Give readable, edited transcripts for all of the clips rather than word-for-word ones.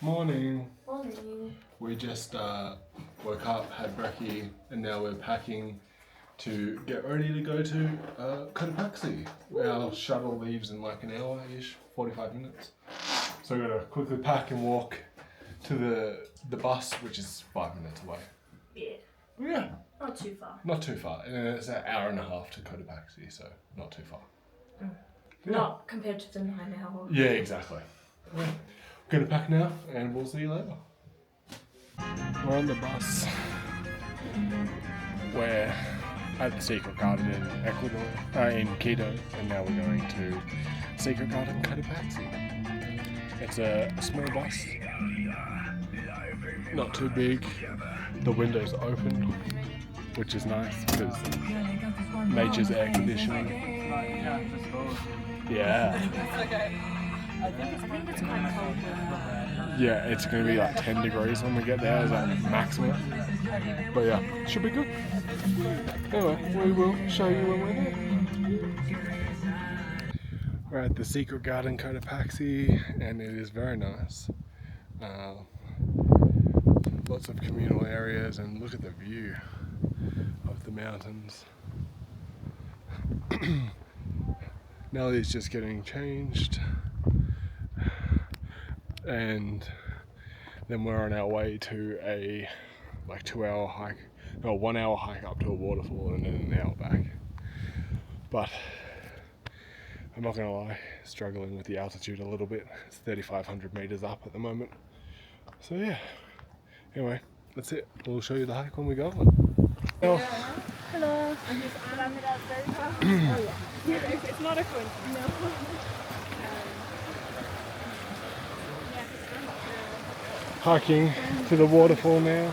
Morning. Morning. We just woke up, had brekkie, and now we're packing to get ready to go to Cotopaxi. Our shuttle leaves in like an hour-ish, 45 minutes. So we're gonna quickly pack and walk to the bus, which is 5 minutes away. Yeah. Not too far. Not too far. And it's an hour and a half to Cotopaxi, so not too far. Yeah. Not compared to the 9 hour. Yeah, exactly. Yeah. We're gonna pack now, and we'll see you later. We're on the bus. We're at the Secret Garden in Ecuador, in Quito, and now we're going to Secret Garden Cotopaxi. It's a small bus, not too big. The window's open, which is nice because nature's air conditioning. Yeah. I think it's quite cold. Yeah, it's going to be like 10 degrees when we get there, is that maximum? But yeah, should be good. Anyway, we will show you when we're there. We're at the Secret Garden Cotopaxi, and it is very nice. Lots of communal areas, and look at the view of the mountains. Nellie's just getting changed, and then we're on our way to a 2-hour hike, no, 1 hour hike up to a waterfall, and then an hour back. But I'm not gonna lie, struggling with the altitude a little bit. It's 3,500 meters up at the moment. So yeah, anyway, that's it. We'll show you the hike when we go. Hello. It's not a coin. No. Hiking to the waterfall now,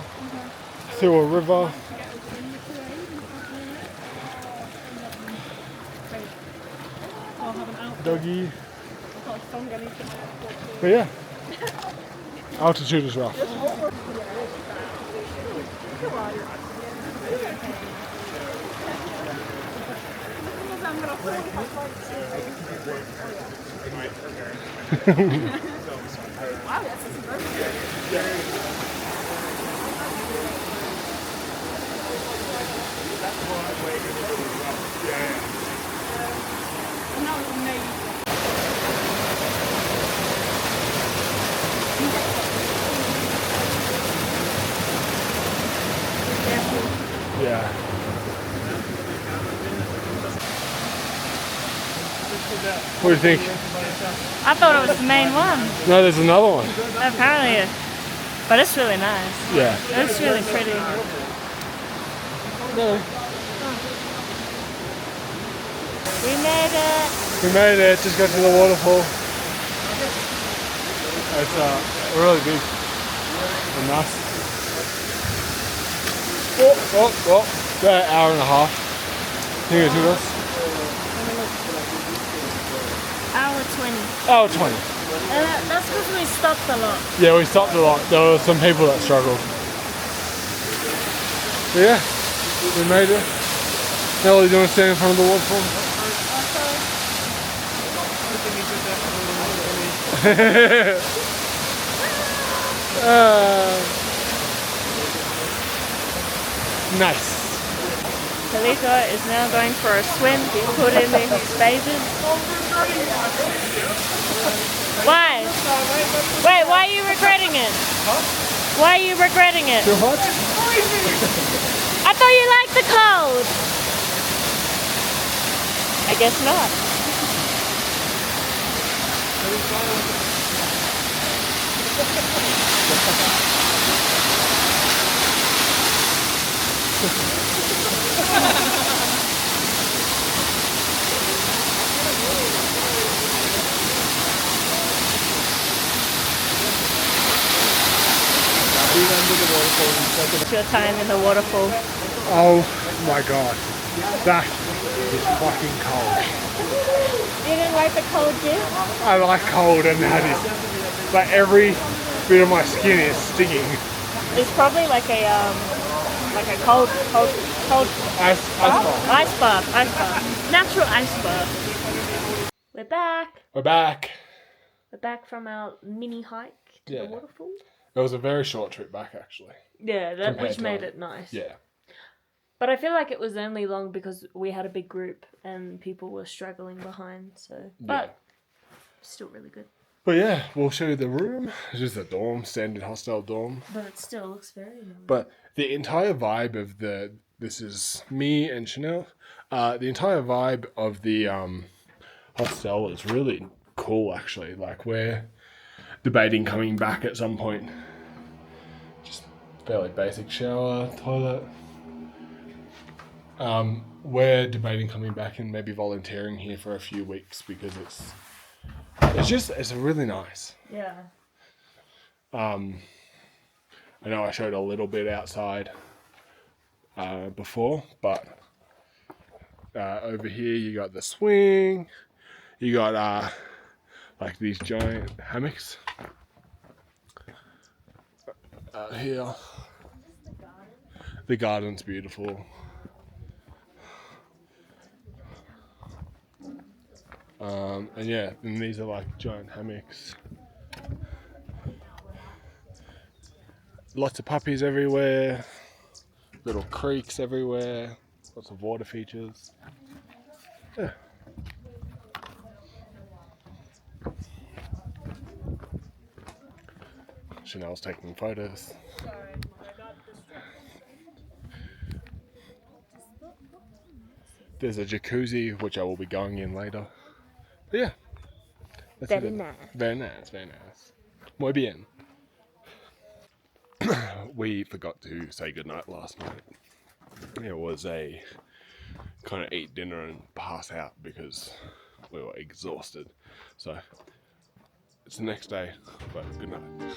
through a river. Doggy. But yeah, altitude is rough. Yeah. What do you think? I thought it was the main one. No, there's another one. Apparently, but it's really nice. Yeah. It's really pretty. No. We made it. We made it. Just got to the waterfall. It's really big and nice. About an hour and a half. I think it took us. Hour 20. Hour 20. That's because we stopped a lot. Yeah, we stopped a lot. There were some people that struggled. But yeah, we made it. Nellie, do you want to stand in front of the waterfall? Nice. Kalito is now going for a swim. He put in his phases. Why? Wait, why are you regretting it? Why are you regretting it? Too hot? I thought you liked the cold. I guess not. What's your time in the waterfall? Oh my god, that is fucking cold. You didn't like the cold, Jim? I like cold, and that is, like, every bit of my skin is stinging. It's probably like a cold Ice bath. ice bath, natural ice bath. We're back. We're back. We're back from our mini hike to Yeah. the waterfall. It was a very short trip back, actually. Yeah, that Compared which to made our- it nice. Yeah. But I feel like it was only long because we had a big group and people were struggling behind. So, but still really good. But yeah, we'll show you the room. It's just a dorm, standard hostel dorm. But it still looks very nice. But the entire vibe of this is me and Chanel. The entire vibe of the hostel is really cool, actually. Like, we're debating coming back at some point. Just fairly basic shower, toilet. We're debating coming back and maybe volunteering here for a few weeks because it's really nice. Yeah. I know I showed a little bit outside before, but over here you got the swing, you got like these giant hammocks out here. The garden's beautiful. And yeah, and these are like giant hammocks. Lots of puppies everywhere, little creeks everywhere, lots of water features. Yeah. Chanel's taking photos. Sorry, I got distracted. There's a jacuzzi, which I will be going in later. But yeah. That's Very it. nice. Very nice, very nice. Muy bien. We forgot to say goodnight last night. It was a kind of eat dinner and pass out because we were exhausted. So it's the next day, but good night.